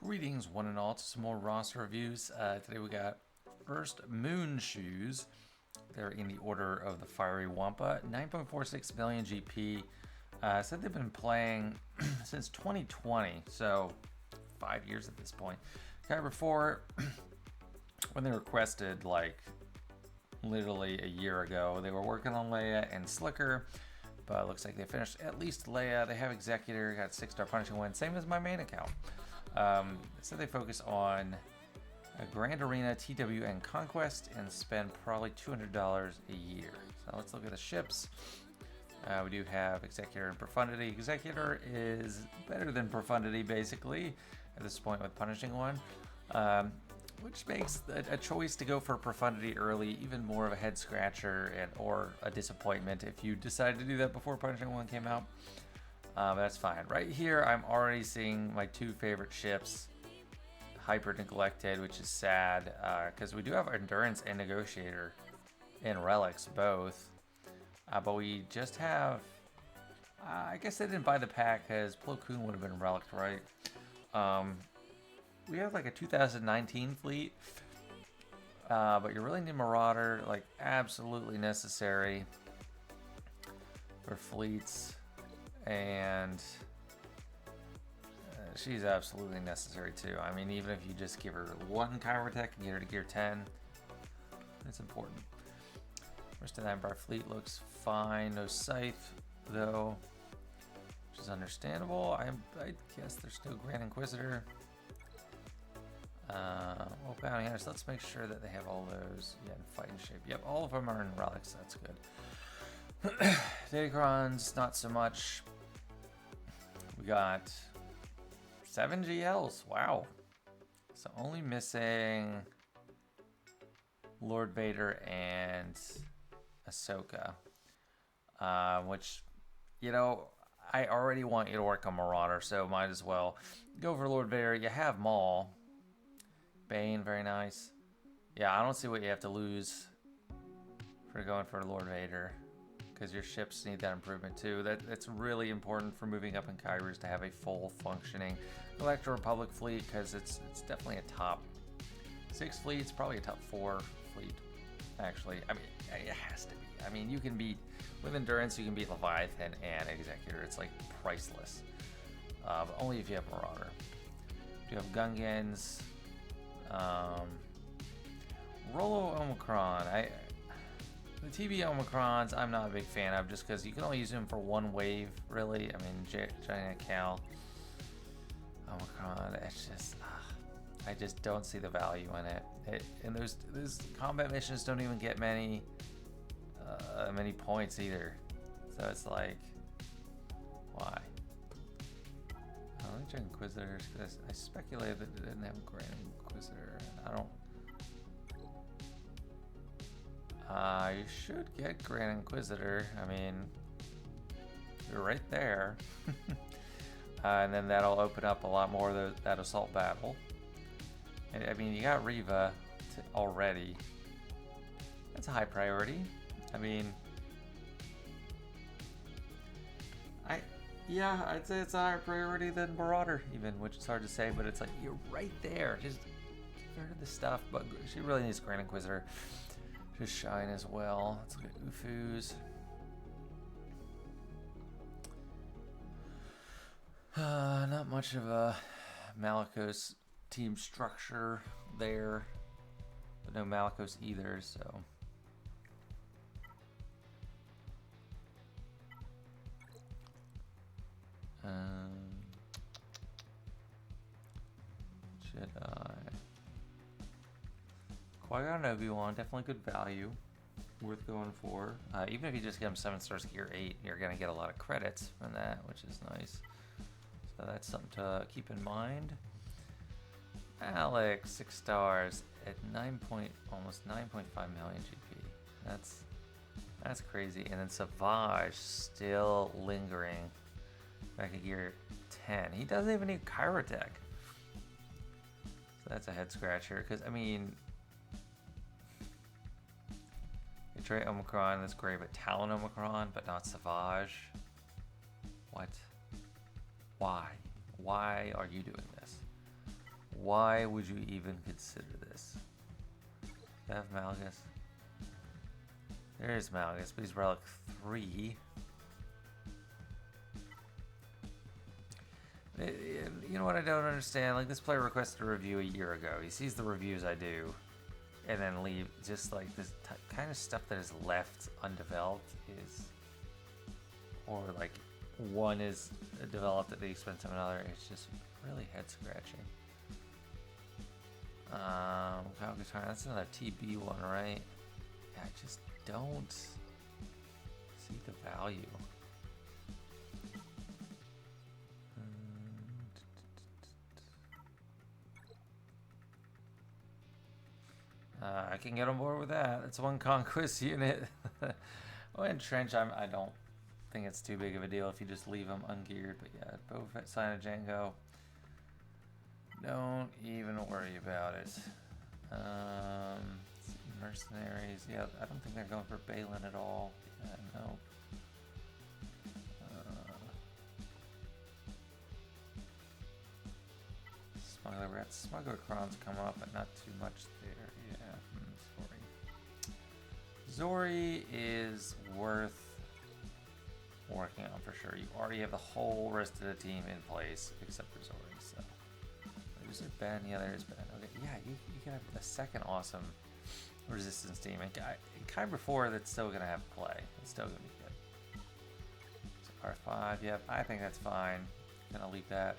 Greetings, one and all, to some more roster reviews. Today we got first Moonshoez. They're in the order of the Fiery Wampa, 9.46 million GP. Said they've been playing since 2020, so 5 years at this point. Kyber 4, when they requested, like, literally a year ago, they were working on Leia and Slicker, but it looks like they finished at least Leia. They have Executor, got 6-star punishing win, same as my main account. So they focus on a Grand Arena, TW, and Conquest, and spend probably $200 a year. So let's look at the ships. We do have Executor and Profundity. Executor is better than Profundity, basically, at this point with Punishing One, which makes a choice to go for Profundity early even more of a head scratcher and or a disappointment if you decided to do that before Punishing One came out. That's fine. Right here, I'm already seeing my two favorite ships hyper neglected, which is sad, because we do have Endurance and Negotiator and Relics both, but we just have, I guess they didn't buy the pack because Plo Koon would have been Relic, right? We have like a 2019 fleet, but you really need Marauder, like absolutely necessary for fleets. And she's absolutely necessary too. I mean, even if you just give her one Chiroprotect and get her to gear 10, it's important. Rest of the Empire fleet looks fine. No Scythe though, which is understandable. I guess there's no Grand Inquisitor. Well, Bounty Hunters. Let's make sure that they have all those. Yeah, in fighting shape. Yep, all of them are in relics. That's good. Datacrons, not so much. We got 7 GLs. Wow. So only missing Lord Vader and Ahsoka. Which, you know, I already want you to work on Marauder, so might as well go for Lord Vader. You have Maul. Bane, very nice. Yeah, I don't see what you have to lose for going for Lord Vader, because your ships need that improvement too. That's really important for moving up in Kairos to have a full functioning Galactic Republic fleet, because it's definitely a top 6 fleet. It's probably a top 4 fleet, actually. I mean, it has to be. I mean, you can beat, with Endurance, you can beat Leviathan and Executor. It's like priceless. But only if you have Marauder. You have Gungans. Rolo Omicron. The TB Omicrons, I'm not a big fan of, just because you can only use them for one wave, really. I mean, Giant Cal, Omicron, it's just, I just don't see the value in it. And those combat missions don't even get many points either. So it's like, why? Let me check Inquisitors, because I speculated that it didn't have a Grand Inquisitor, and I don't. You should get Grand Inquisitor. I mean, you're right there. And then that'll open up a lot more of that assault battle. And, I mean, you got Reva already. That's a high priority. I mean, yeah, I'd say it's a higher priority than Marauder, even, which is hard to say, but it's like, you're right there. Just give her the stuff, but she really needs Grand Inquisitor. Just shine as well. Let's look at Ufus. Not much of a Malicos team structure there, but no Malicos either, so. Jedi. Qui-Gon and Obi-Wan, definitely good value, worth going for. Even if you just get them 7 stars gear 8, you're going to get a lot of credits from that, which is nice. So that's something to keep in mind. Alex, 6 stars at almost 9.5 million GP. That's crazy. And then Savage still lingering back at gear 10. He doesn't even need Chirotech. So that's a head scratcher, because I mean, Trey Omicron, that's great, but Talon Omicron, but not Savage. What? Why? Why are you doing this? Why would you even consider this? Do I have Malgus? There is Malgus, but he's Relic 3. You know what I don't understand? Like, this player requested a review a year ago. He sees the reviews I do, and then leave. Just like this kind of stuff that is left undeveloped is, or like one is developed at the expense of another. It's just really head scratching. That's another TB one, right? Yeah, I just don't see the value. I can get on board with that. It's one conquest unit. Oh, and Trench, I don't think it's too big of a deal if you just leave them ungeared. But yeah, Boba Fett, Sign of Django. Don't even worry about it. Mercenaries. Yeah, I don't think they're going for Balin at all. Yeah, no. Smuggler Rats. Smuggler Crons come up, but not too much there. Yeah, Zori is worth working on for sure. You already have the whole rest of the team in place, except for Zori, so. Is there Ben? Yeah, there is Ben. Okay, yeah, you can have a second awesome resistance team. And Kyber 4 that's still going to have play. It's still going to be good. So R5, yep, I think that's fine. Gonna leave that.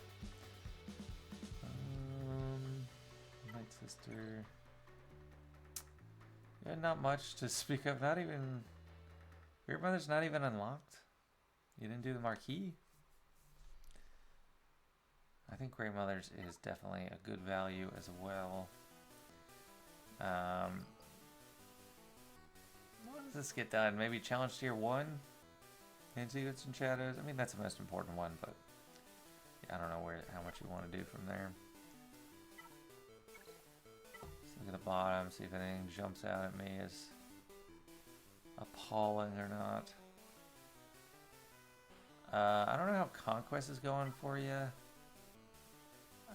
Night Sister. Yeah, not much to speak of. Not even... Great Mother's not even unlocked? You didn't do the marquee? I think Great Mother's is definitely a good value as well. How does this get done? Maybe challenge tier 1? And Secrets and Shadows? I mean, that's the most important one, but yeah, I don't know how much you want to do from there. Let's look at the bottom, see if anything jumps out at me as appalling or not. I don't know how Conquest is going for you.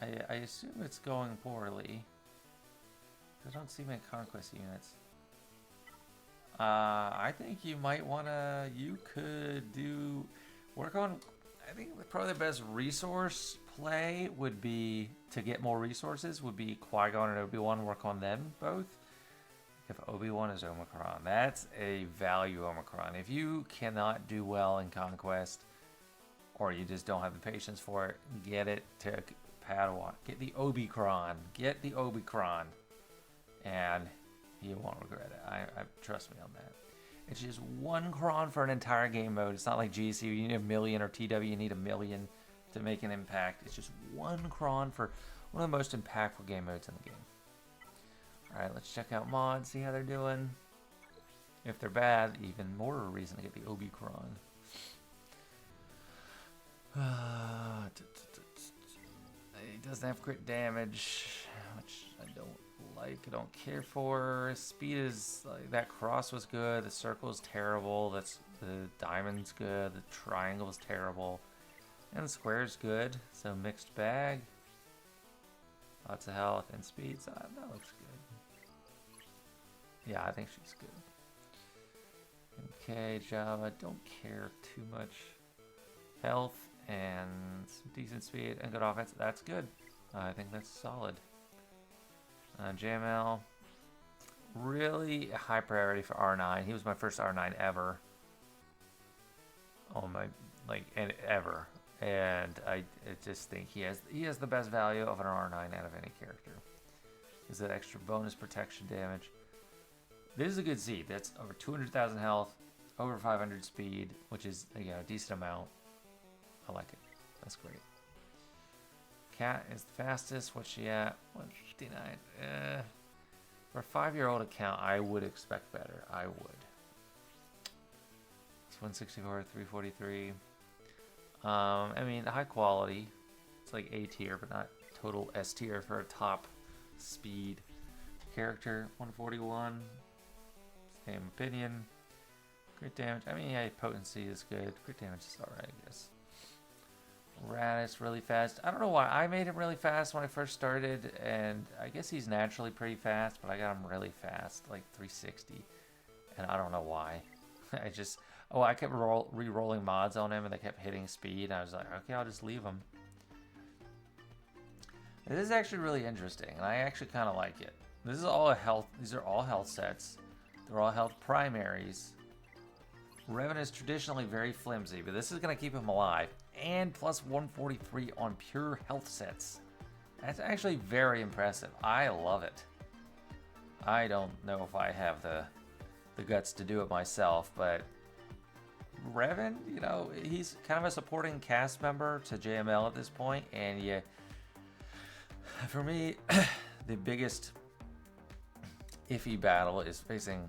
I assume it's going poorly. I don't see many Conquest units. I think you might wanna, you could work on, I think probably the best resource play would be, to get more resources, would be Qui-Gon and Obi-Wan, work on them both. If Obi-Wan is Omicron, that's a value Omicron. If you cannot do well in Conquest, or you just don't have the patience for it, get it to Padawan. Get the Obi-Cron. Get the Obi-Cron. And you won't regret it. I trust me on that. It's just one cron for an entire game mode. It's not like GC, you need a million, or TW, you need a million to make an impact. It's just one cron for one of the most impactful game modes in the game. Alright, let's check out mods, see how they're doing. If they're bad, even more reason to get the Obi-Cron. It doesn't have crit damage, which I don't like, I don't care for. Speed is, like, that cross was good, the circle is terrible, the diamond's good, the triangle is terrible, and the square is good, so mixed bag. Lots of health and speed, so that looks good. Yeah, I think she's good. Okay, Java, don't care too much. Health and some decent speed and good offense, that's good. I think that's solid. JML, really high priority for R9. He was my first R9 ever. Oh my, and ever. And I just think he has the best value of an R9 out of any character. Is that extra bonus protection damage? This is a good seed. That's over 200,000 health, over 500 speed, which is, again, a decent amount. I like it. That's great. Cat is the fastest. What's she at? 159. For a 5-year-old account, I would expect better. I would. It's 164, 343. I mean, high quality. It's like A tier, but not total S tier for a top speed character. 141. Same opinion. Crit damage. I mean, yeah, potency is good. Crit damage is alright, I guess. Radis really fast. I don't know why I made him really fast when I first started, and I guess he's naturally pretty fast, but I got him really fast, like 360, and I don't know why. I kept re-rolling mods on him, and they kept hitting speed, and I was like, okay, I'll just leave him. This is actually really interesting, and I actually kind of like it. This is all health. These are all health sets. They're all health primaries. Revan is traditionally very flimsy, but this is going to keep him alive. And plus 143 on pure health sets. That's actually very impressive. I love it. I don't know if I have the guts to do it myself, but Revan, you know, he's kind of a supporting cast member to JML at this point, and yeah, for me, the biggest iffy battle is facing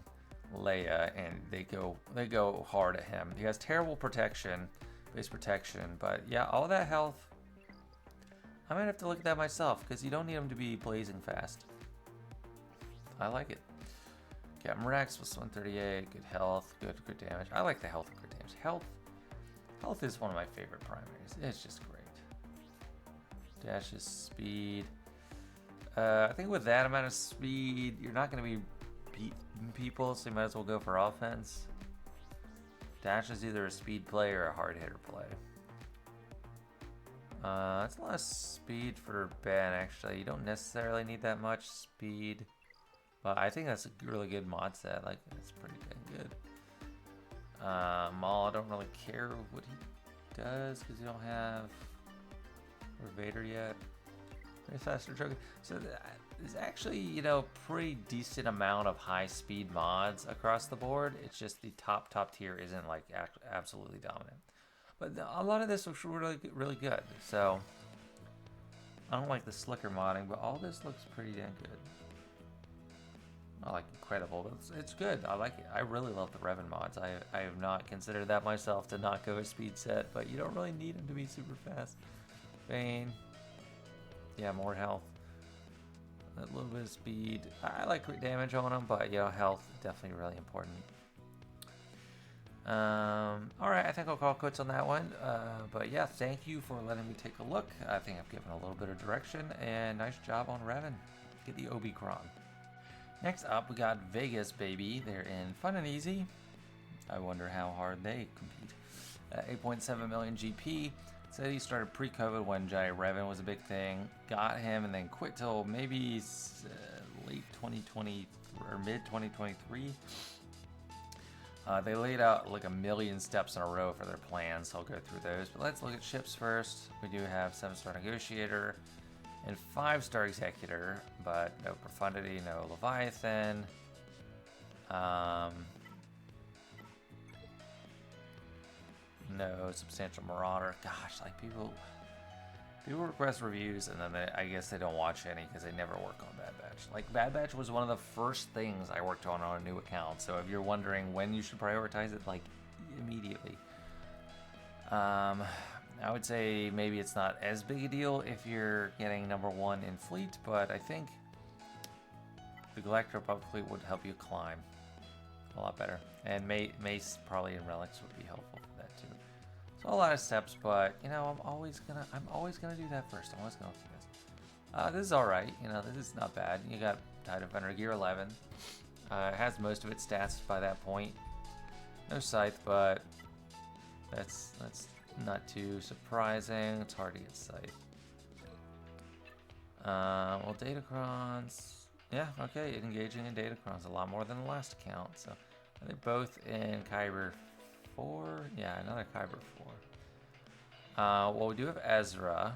Leia, and they go hard at him. He has terrible protection, base protection, but yeah, all that health. I might have to look at that myself because you don't need him to be blazing fast. I like it. Captain Rex was 138, good health, good damage. I like the health and good damage. Health is one of my favorite primaries. It's just great. Dash is speed. I think with that amount of speed, you're not going to be beating people, so you might as well go for offense. Dash is either a speed play or a hard hitter play. That's a lot of speed for Ben, actually. You don't necessarily need that much speed. But I think that's a really good mod set. Like, it's pretty dang good. Maul, I don't really care what he does because you don't have Vader yet. Very faster choking. So there's actually, you know, pretty decent amount of high speed mods across the board. It's just the top tier isn't like absolutely dominant. But a lot of this looks really good. So I don't like the slicker modding, but all this looks pretty damn good. Not like incredible, but it's good. I like it. I really love the Revan mods. I have not considered that myself to not go a speed set, but you don't really need him to be super fast. Bane. Yeah, more health. A little bit of speed. I like crit damage on him, but you know, health definitely really important. Alright, I think I'll call quits on that one. But yeah, thank you for letting me take a look. I think I've given a little bit of direction, and nice job on Revan. Get the Omicron. Next up, we got VegasBaby. They're in Fun and Easy. I wonder how hard they compete. 8.7 million GP. Said he started pre-COVID when Giant Revan was a big thing. Got him and then quit till maybe late 2020 or mid 2023. They laid out like a million steps in a row for their plans, so I'll go through those. But let's look at ships first. We do have 7-star Negotiator and 5-star Executor, but no Profundity, no Leviathan. No Substantial Marauder. Gosh, like people request reviews, and then I guess they don't watch any because they never work on Bad Batch. Like, Bad Batch was one of the first things I worked on a new account, so if you're wondering when you should prioritize it, like, immediately. I would say maybe it's not as big a deal if you're getting #1 in fleet, but I think the Galactic Republic fleet would help you climb a lot better. And Mace probably and Relics would be helpful for that too. So a lot of steps, but you know, I'm always gonna do that first. I'm always gonna do this. This is all right. You know, this is not bad. You got TIE Defender Gear 11. It has most of its stats by that point. No Scythe, but that's not too surprising. It's hard to get Scythe. Well, Datacrons. Yeah, okay, engaging in Datacrons a lot more than the last account. So they're both in Kyber 4. Yeah, another Kyber 4. Well, we do have Ezra.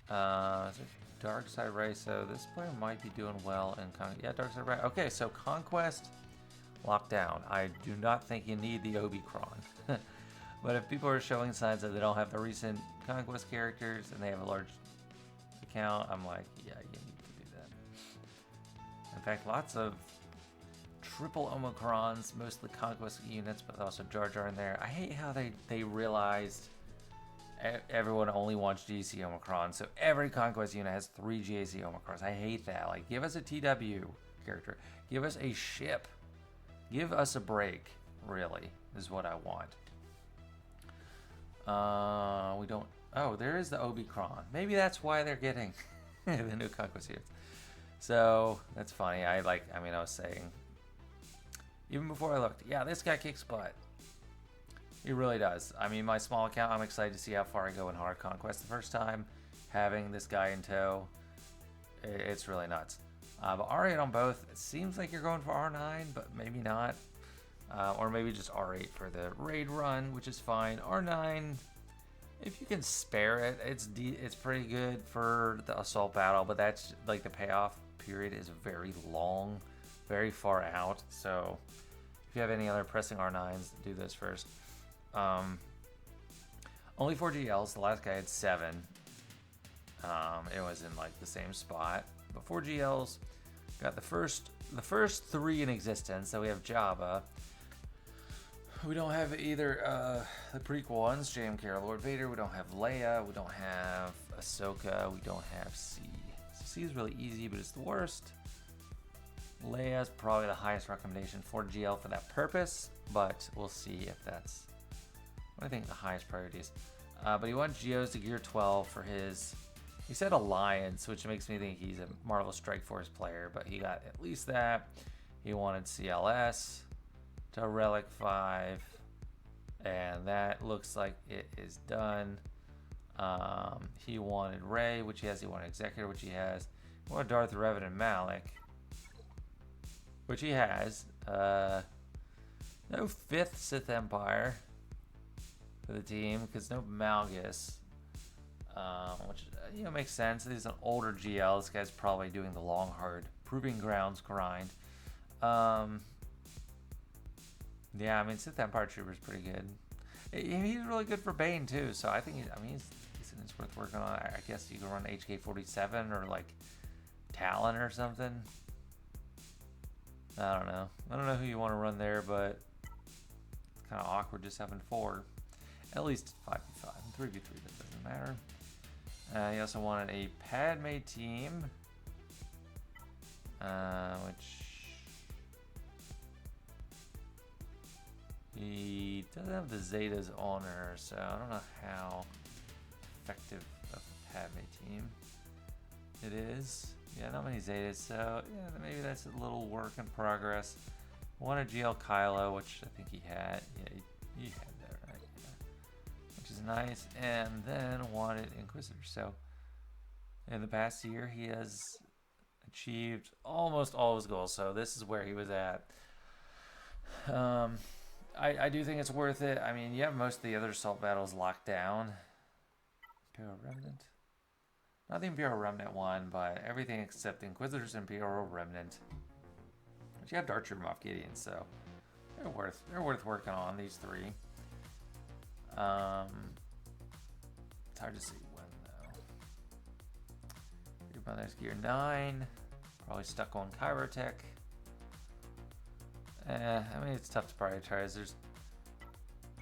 Dark Side Ray, so this player might be doing well in yeah, Dark Side Ray. Okay, so Conquest Lockdown. I do not think you need the Omicron. But if people are showing signs that they don't have the recent Conquest characters and they have a large account, I'm like, yeah, you need to do that. In fact, lots of triple Omicrons, mostly Conquest units, but also Jar Jar in there. I hate how they realized everyone only wants GAC Omicron, so every Conquest unit has 3 GAC Omicrons. I hate that. Like, give us a TW character. Give us a ship. Give us a break, really, is what I want. We don't. Oh, there is the Omicron. Maybe that's why they're getting the new conquest here. So that's funny. I mean, I was saying even before I looked. Yeah, this guy kicks butt. He really does. I mean, my small account. I'm excited to see how far I go in hard conquest the first time. Having this guy in tow, it's really nuts. But R8 on both. It seems like you're going for R9, but maybe not. Or maybe just R8 for the raid run, which is fine. R9, if you can spare it, it's pretty good for the assault battle, but that's like the payoff period is very long, very far out. So if you have any other pressing R9s, do this first. Only 4 GLs. The last guy had 7. It was in like the same spot, but 4 GLs got the first 3 in existence. So we have Jabba. We don't have either the prequel ones, JMK or Lord Vader. We don't have Leia. We don't have Ahsoka. We don't have C. So C is really easy, but it's the worst. Leia is probably the highest recommendation for GL for that purpose, but we'll see if that's what I think the highest priority is. But he wants Geos to Gear 12 for his. He said Alliance, which makes me think he's a Marvel Strike Force player, but he got at least that. He wanted CLS to Relic 5, and that looks like it is done. He wanted Rey, which he has. He wanted Executor, which he has. He wanted Darth Revan and Malik, which he has. No 5th Sith Empire for the team because no Malgus, which makes sense. He's an older GL. This guy's probably doing the long, hard Proving Grounds grind. Yeah, I mean, Sith Empire Trooper is pretty good. He's really good for Bane too, so I think it's worth working on. I guess you can run HK-47 or like Talon or something. I don't know. I don't know who you want to run there, but it's kind of awkward just having 4. At least 5v5. 3v3, that doesn't matter. He also wanted a Padme team, which he doesn't have the Zetas on her, so I don't know how effective of a Padme team it is. Yeah, not many Zetas, so yeah, maybe that's a little work in progress. Wanted GL Kylo, which I think he had. Yeah, he had that, right? Yeah. Which is nice. And then wanted Inquisitor. So in the past year, he has achieved almost all of his goals. So this is where he was at. I do think it's worth it. I mean, you have most of the other assault battles locked down. Imperial Remnant. Not the Imperial Remnant one, but everything except Inquisitors and Imperial Remnant. But you have Dart Trooper Moff Gideon, so they're worth working on, these 3. It's hard to see when though. Your Mother's Gear 9. Probably stuck on Chirotech. I mean, it's tough to prioritize.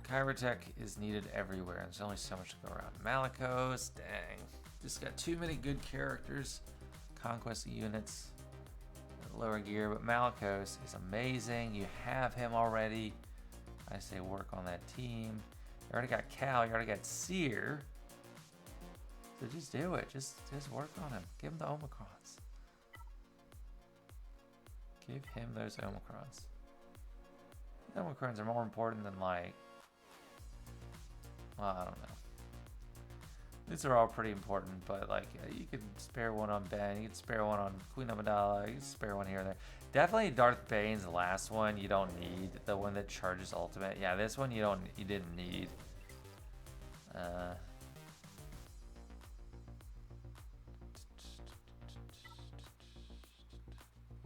Chirotech is needed everywhere, and there's only so much to go around. Malicos, dang. Just got too many good characters. Conquest units. Lower gear, but Malicos is amazing. You have him already. I say work on that team. You already got Cal, you already got Seer. So just do it. Just work on him. Give him the Omicrons. Give him those Omicrons. The Omicrons are more important than well, I don't know. These are all pretty important, but you could spare one on Ben, you could spare one on Queen Amidala, you could spare one here and there. Definitely Darth Bane's the last one you don't need. The one that charges ultimate. Yeah, this one you didn't need. What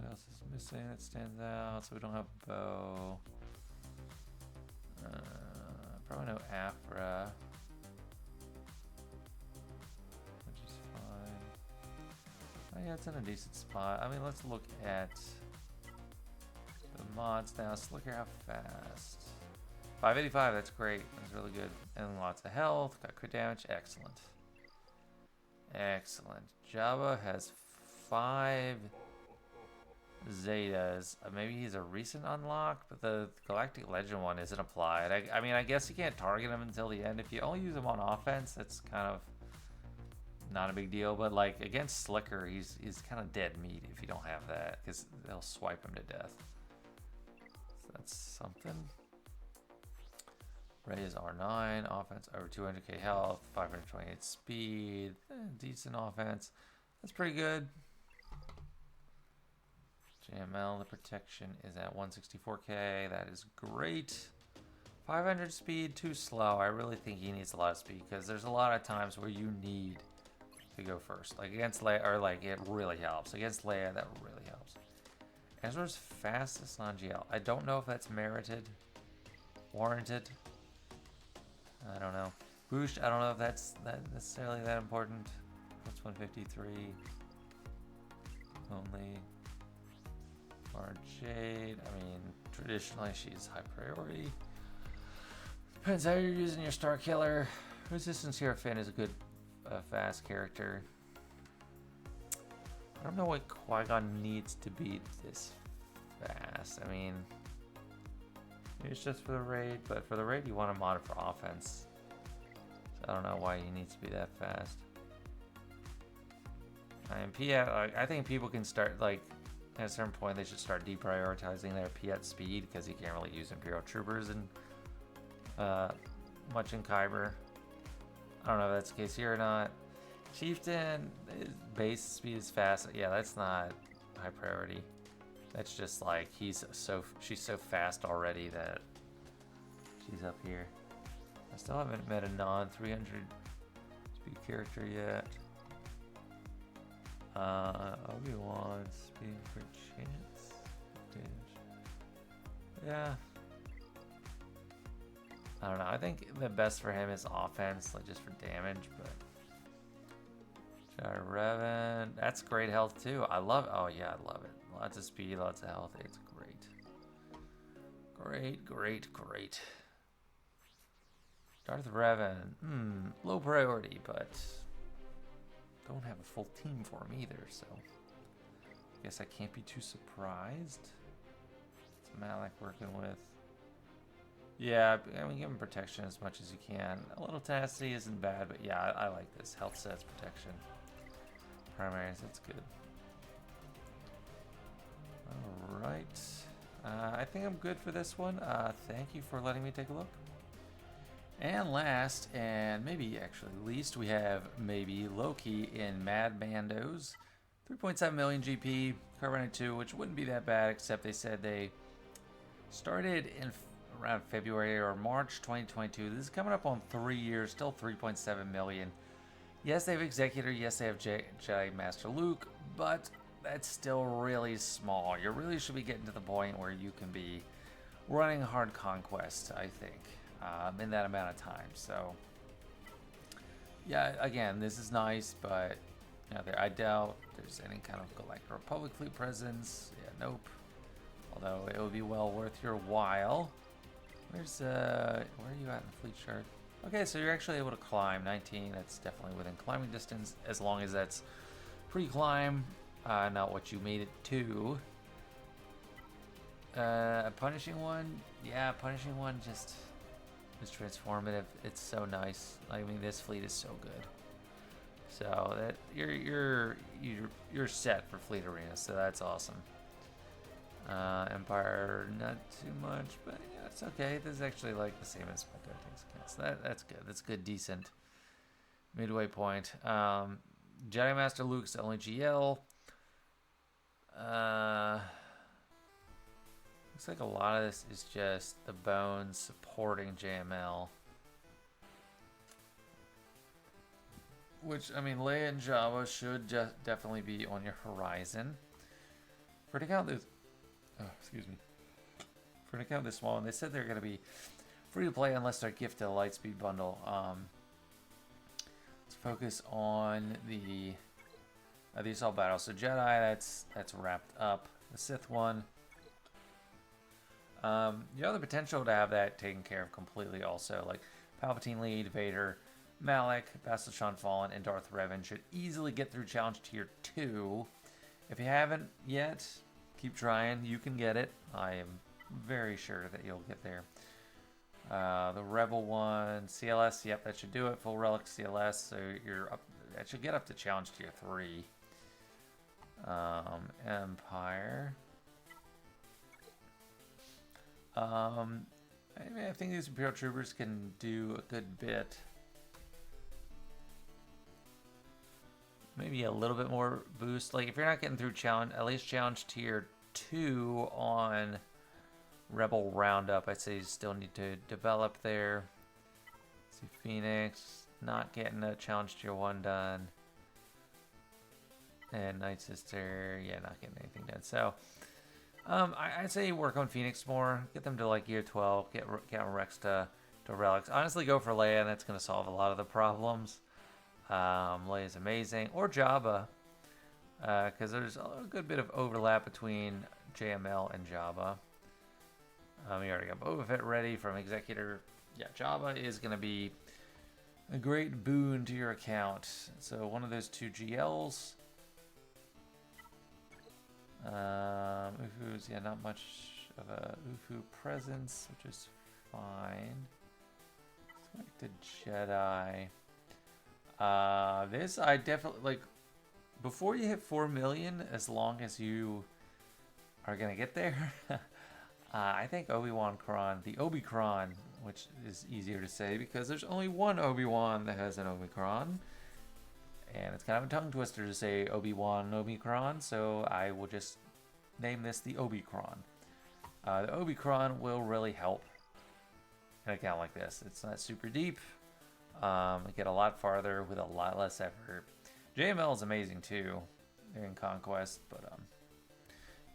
else is missing that stands out? So we don't have Bow. Probably no Afra. Yeah, it's in a decent spot. I mean, let's look at the mods now. So look here how fast. 585, that's great. That's really good. And lots of health. Got crit damage. Excellent. Excellent. Jabba has 5 Zetas. Maybe he's a recent unlock, but the Galactic Legend one isn't applied. I mean, I guess you can't target him until the end. If you only use him on offense, that's kind of not a big deal. But like against Slicker, he's kind of dead meat if you don't have that, because they'll swipe him to death. So that's something. Ray is R9, offense over 200k health, 528 speed, decent offense. That's pretty good. JML, the protection is at 164k. That is great. 500 speed, too slow. I really think he needs a lot of speed because there's a lot of times where you need to go first. Like against Leia, or like it really helps. Against Leia, that really helps. Ezra's fastest non-GL. I don't know if that's merited, warranted. I don't know. Boost, I don't know if that's necessarily that important. That's 153 only. Or Jade, I mean, traditionally she's high priority. Depends how you're using your Star Killer. Resistance Hero Finn is a good fast character. I don't know what Qui-Gon needs to be this fast. I mean, maybe it's just for the raid, but for the raid you want to mod it for offense. So I don't know why he needs to be that fast. I mean, Piat, I think people can start, like, at a certain point they should start deprioritizing their Piat speed because you can't really use Imperial Troopers and much in Kyber. I don't know if that's the case here or not. Chieftain, his base speed is fast. Yeah, that's not high priority. That's just like she's so fast already that she's up here. I still haven't met a non-300 speed character yet. Obi-Wan speed for chance. Yeah. I don't know. I think the best for him is offense, like just for damage, but Jedi Revan, that's great health too. I love it. Oh yeah, I love it. Lots of speed, lots of health. It's great. Great, great, great. Darth Revan, low priority, but don't have a full team for him either, so I guess I can't be too surprised. It's Malik working with. Yeah, I mean, give him protection as much as you can. A little tenacity isn't bad, but yeah, I like this. Health sets, protection. Primaries, that's good. Alright. I think I'm good for this one. Thank you for letting me take a look. And last, and maybe actually least, we have maybeloki in Mad Mandos. 3.7 million GP, Carbonite 2, which wouldn't be that bad, except they said they started in around February or March 2022. This is coming up on 3 years, still 3.7 million. Yes, they have Executor, yes, they have Jedi Master Luke, but that's still really small. You really should be getting to the point where you can be running hard conquest, I think, in that amount of time. So, yeah, again, this is nice, but you know, I doubt there's any kind of Galactic Republic fleet presence. Yeah, nope. Although it would be well worth your while. Where's where are you at in the fleet chart? Okay, so you're actually able to climb 19. That's definitely within climbing distance, as long as that's pre-climb, not what you made it to. Punishing one, yeah, punishing one just is transformative. It's so nice. I mean, this fleet is so good. So that you're set for fleet arena. So that's awesome. Empire, not too much, but yeah, it's okay. This is actually like the same as my takes against. That's good. That's good, decent midway point. Jedi Master Luke's the only GL. Looks like a lot of this is just the bones supporting JML. Which, I mean, Leia and Jabba should definitely be on your horizon. For an account this, For an account this small, and they said they're going to be free to play unless they're gifted a Lightspeed bundle. Let's focus on the assault battle. So Jedi, that's wrapped up. The Sith one. You have the potential to have that taken care of completely also. Like Palpatine lead, Vader, Malik, Bastila Shan Fallen, and Darth Revan should easily get through Challenge Tier 2. If you haven't yet, Keep trying. You can get it. I am very sure that you'll get there. The Rebel one, CLS, yep, that should do it. Full Relic CLS, so you're up. That should get up to Challenge Tier 3. Empire. I think these Imperial Troopers can do a good bit. Maybe a little bit more boost. Like, if you're not getting through challenge, at least Challenge Tier 2 on Rebel Roundup, I'd say you still need to develop there. See, Phoenix, not getting a Challenge Tier 1 done. And Night Sister, yeah, not getting anything done. So, I'd say work on Phoenix more. Get them to like Year 12. Get Rex to Relics. Honestly, go for Leia, and that's going to solve a lot of the problems. Leia is amazing. Or Jabba. Because there's a good bit of overlap between JML and Jabba. We already got Boba Fett ready from Executor. Yeah, Jabba is going to be a great boon to your account. So one of those two GLs. Ufu's, yeah, not much of a Ufu presence, which is fine. Selected Jedi. This I definitely like. Before you hit 4 million, as long as you are gonna get there, I think Obi-Wan Cron, the Obi-Cron, which is easier to say because there's only one Obi-Wan that has an Omicron. And it's kind of a tongue twister to say Obi-Wan Omicron, so I will just name this the Obi-Cron. The Obi-Cron will really help in an account like this. It's not super deep. Get a lot farther with a lot less effort. JML is amazing too in Conquest, but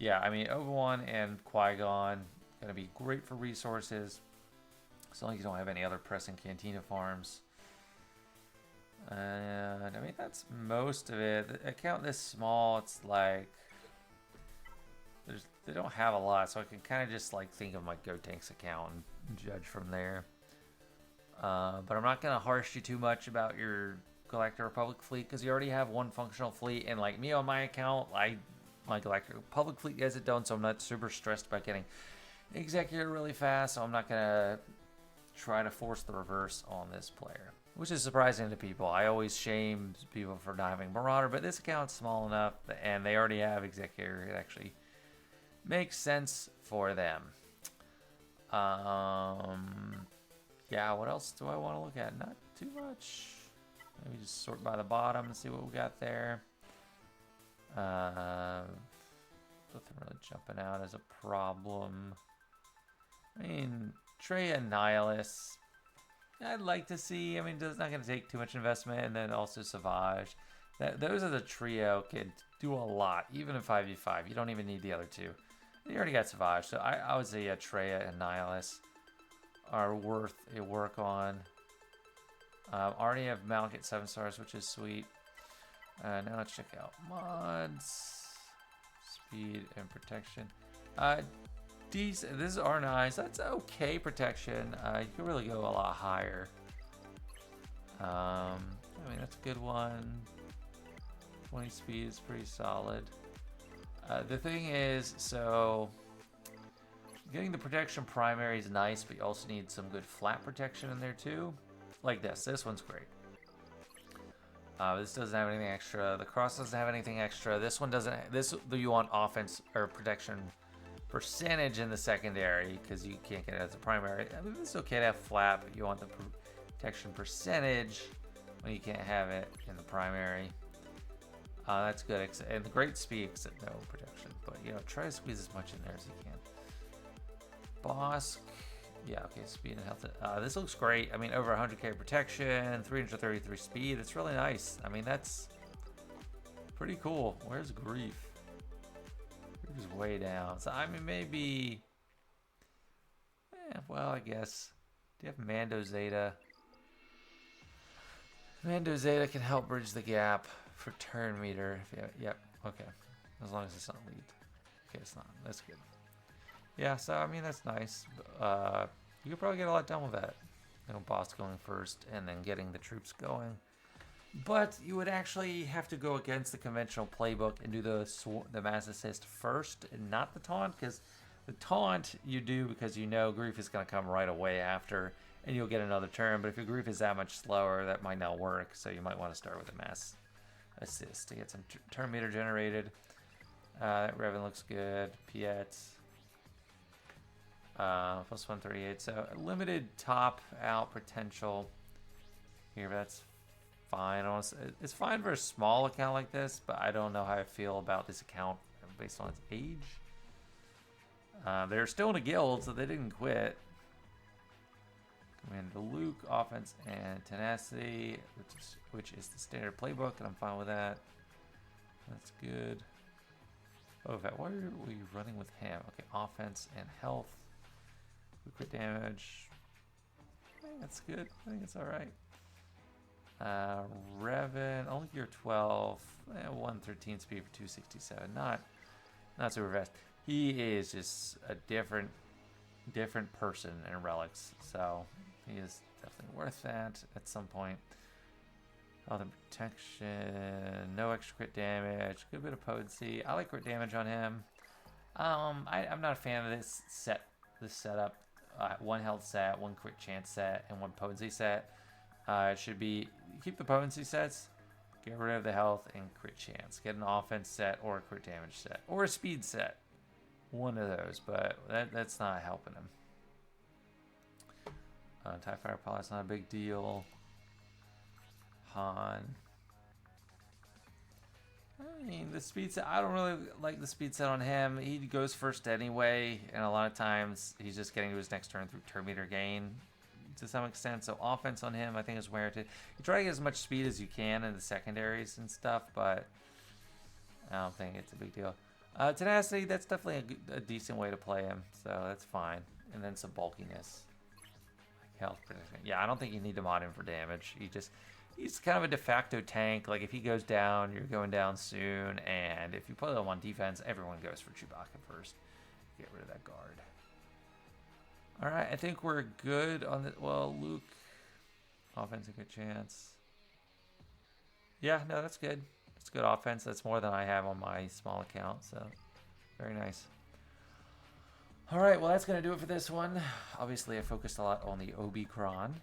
yeah, I mean Obi-Wan and Qui-Gon gonna be great for resources, as long as you don't have any other pressing Cantina farms. And I mean that's most of it. The account this small, it's like they don't have a lot, so I can kind of just like think of my GoTanks account and judge from there. But I'm not gonna harsh you too much about your Galactic Republic fleet because you already have one functional fleet, and like me on my account, my Galactic Republic fleet gets it done, so I'm not super stressed about getting Executor really fast. So I'm not gonna try to force the reverse on this player, which is surprising to people. I always shame people for not having Marauder, but this account's small enough, and they already have Executor. It actually makes sense for them. Yeah, what else do I want to look at? Not too much. Maybe just sort by the bottom and see what we got there. Nothing really jumping out as a problem. I mean, Traya and Nihilus, I'd like to see. I mean, it's not going to take too much investment. And then also Savage. Those are the trio can do a lot, even in 5v5. You don't even need the other two. You already got Savage, so I would say Traya and Nihilus are worth a work on. Already have Malk at 7 stars, which is sweet. Now let's check out mods, speed and protection. This is R9s. That's okay protection. You can really go a lot higher. I mean that's a good one. 20 speed is pretty solid. The thing is, so getting the protection primary is nice, but you also need some good flat protection in there too. Like this. This one's great. This doesn't have anything extra. The cross doesn't have anything extra. This one doesn't. This you want offense or protection percentage in the secondary because you can't get it as a primary. I mean, it's okay to have flat, but you want the protection percentage when you can't have it in the primary. That's good. And the great speed, except no protection. But you know, try to squeeze as much in there as you can. Bosk. Yeah, okay, speed and health. This looks great. I mean, over 100k protection, 333 speed. It's really nice. I mean, that's pretty cool. Where's Grief? Grief is way down. So, I mean, maybe... well, I guess. Do you have Mando Zeta? Mando Zeta can help bridge the gap for turn meter. Yep, okay. As long as it's not lead. Okay, it's not. That's good. Yeah, so I mean that's nice. You could probably get a lot done with that. You know, boss going first and then getting the troops going. But you would actually have to go against the conventional playbook and do the mass assist first and not the taunt, because the taunt you do because you know grief is going to come right away after and you'll get another turn. But if your grief is that much slower, that might not work. So you might want to start with a mass assist to get some turn meter generated. That Revan looks good. Piet. Plus 138. So limited top out potential here, but that's fine. It's fine for a small account like this, but I don't know how I feel about this account based on its age. They're still in a guild, so they didn't quit. Commander Luke, offense and tenacity, which is the standard playbook, and I'm fine with that. That's good. Oh, why are we running with him? Okay, offense and health. Crit damage. I think that's good. I think it's alright. Revan, only gear 12. 113 speed for 267. Not super fast. He is just a different person in Relics. So he is definitely worth that at some point. Health and protection. No extra crit damage. Good bit of potency. I like crit damage on him. I'm not a fan of this setup. One health set, one crit chance set, and one potency set. It should be, keep the potency sets, get rid of the health and crit chance. Get an offense set or a crit damage set. Or a speed set. One of those, but that's not helping him. TIE Fighter pilot's not a big deal. Han. I mean, the speed set, I don't really like the speed set on him. He goes first anyway, and a lot of times he's just getting to his next turn through turn meter gain to some extent. So offense on him, I think, is warranted. You try to get as much speed as you can in the secondaries and stuff, but I don't think it's a big deal. Tenacity, that's definitely a decent way to play him, so that's fine. And then some bulkiness. Like health protection. Yeah, I don't think you need to mod him for damage. He's kind of a de facto tank. Like, if he goes down, you're going down soon. And if you put him on defense, everyone goes for Chewbacca first. Get rid of that guard. All right, I think we're good on the... Well, Luke, offense, a good chance. Yeah, no, that's good. It's good offense. That's more than I have on my small account, so very nice. All right, well, that's going to do it for this one. Obviously, I focused a lot on the Omicron.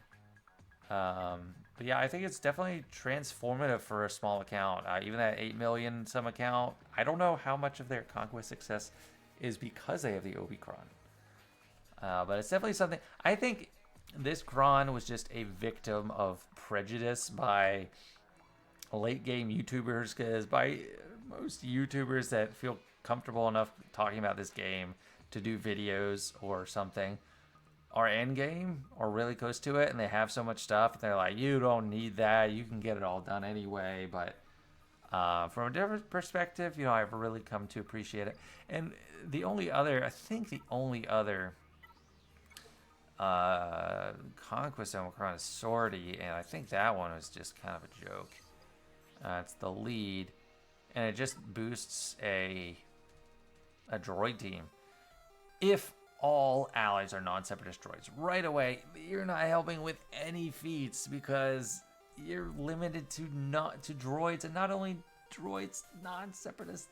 But yeah, I think it's definitely transformative for a small account. Even that 8 million some account, I don't know how much of their conquest success is because they have the Omicron. But it's definitely something. I think this Cron was just a victim of prejudice by late game YouTubers, because by most YouTubers that feel comfortable enough talking about this game to do videos or something are end game or really close to it, and they have so much stuff, and they're like, you don't need that, you can get it all done anyway. But from a different perspective, you know, I've really come to appreciate it. And the only other conquest Omicron is Sortie, and I think that one was just kind of a joke. It's the lead, and it just boosts a droid team. If all allies are non-separatist droids, right away, you're not helping with any feats because you're limited to droids, and not only droids, non-separatist.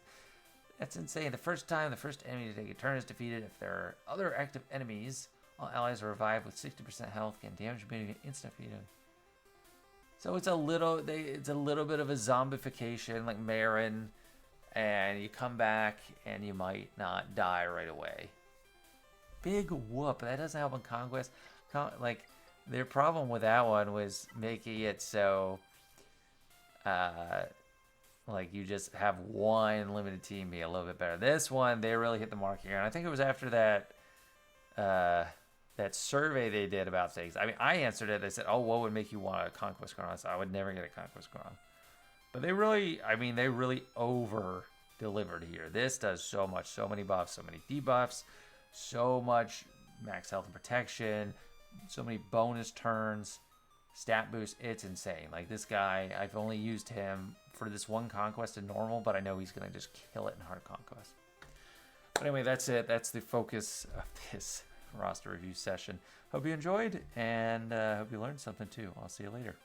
That's insane. The first enemy to take a turn is defeated. If there are other active enemies, all allies are revived with 60% health, can damage immediately, instant defeated. So it's a little bit of a zombification like Marin, and you come back and you might not die right away. Big whoop. That doesn't help in Conquest. Like, their problem with that one was making it so like you just have one limited team be a little bit better. This one, they really hit the mark here, and I think it was after that that survey they did about things. I mean, I answered it. They said, "Oh, what would make you want a Conquest Cron?" So I would never get a Conquest Cron. But they really over delivered here. This does so much, so many buffs, so many debuffs, so much max health and protection, so many bonus turns, stat boost. It's insane. Like, this guy, I've only used him for this one conquest in normal, but I know he's gonna just kill it in hard conquest. But anyway, that's it. That's the focus of this roster review session. Hope you enjoyed, and hope you learned something too. I'll see you later.